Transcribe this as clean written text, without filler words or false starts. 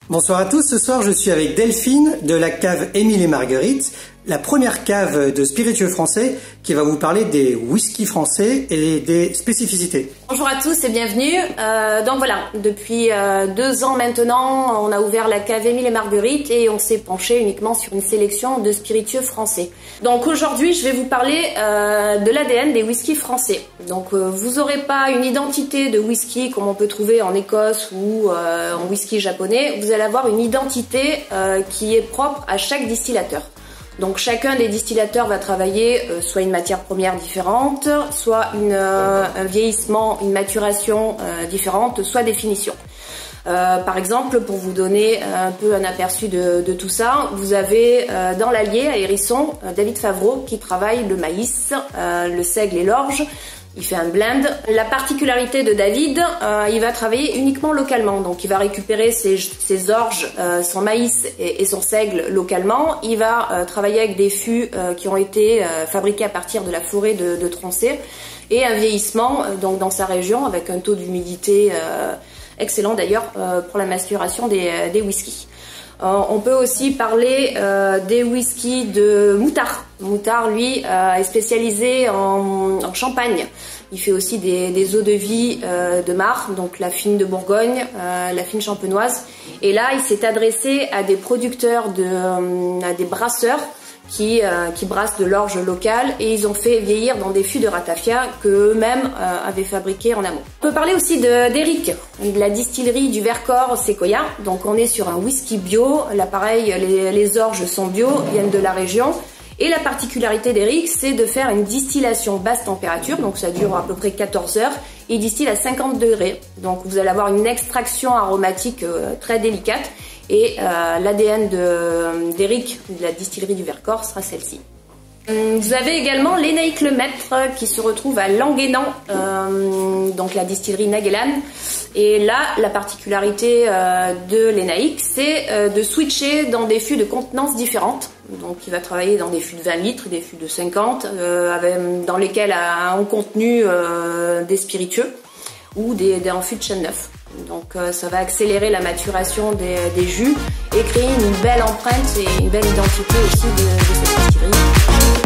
Bonsoir à tous, ce soir je suis avec Delphine de la cave Émile et Marguerite, la première cave de spiritueux français qui va vous parler des whisky français et des spécificités. Bonjour à tous et bienvenue. Donc voilà, depuis 2 ans maintenant, on a ouvert la cave Émile et Marguerite et on s'est penché uniquement sur une sélection de spiritueux français. Donc aujourd'hui, je vais vous parler de l'ADN des whiskies français. Donc vous n'aurez pas une identité de whisky comme on peut trouver en Écosse ou en whisky japonais. Vous allez avoir une identité qui est propre à chaque distillateur. Donc chacun des distillateurs va travailler soit une matière première différente, soit un vieillissement, une maturation différente, soit des finitions. Par exemple, pour vous donner un peu un aperçu de tout ça, vous avez dans l'Allier à Hérisson David Favreau qui travaille le maïs, le seigle et l'orge. Il fait un blend. La particularité de David, il va travailler uniquement localement. Donc il va récupérer ses orges, son maïs et son seigle localement. Il va travailler avec des fûts qui ont été fabriqués à partir de la forêt de Troncé et un vieillissement donc dans sa région avec un taux d'humidité excellent d'ailleurs pour la maturation des whiskies. On peut aussi parler des whiskies de Moutard. Moutard, lui, est spécialisé en champagne. Il fait aussi des eaux de vie de Mar, donc la fine de Bourgogne, la fine champenoise. Et là, il s'est adressé à des producteurs, à des brasseurs qui brassent de l'orge locale et ils ont fait vieillir dans des fûts de ratafia qu'eux-mêmes avaient fabriqués en amont. On peut parler aussi d'Eric, de la distillerie du Vercors Sequoia. Donc on est sur un whisky bio. Là pareil, les orges sont bio, viennent de la région. Et la particularité d'Eric, c'est de faire une distillation basse température, donc ça dure à peu près 14 heures, et il distille à 50 degrés. Donc vous allez avoir une extraction aromatique très délicate, et l'ADN d'Eric, de la distillerie du Vercors, sera celle-ci. Vous avez également l'Énaïque Le Maître qui se retrouve à Languénan, donc la distillerie Naguelan. Et là, la particularité de l'Énaïque, c'est de switcher dans des fûts de contenance différentes. Donc il va travailler dans des fûts de 20 litres, des fûts de 50, dans lesquels ont contenu des spiritueux ou en fûts de chêne neuf. Donc ça va accélérer la maturation des jus et créer une belle empreinte et une belle identité aussi de cette distillerie.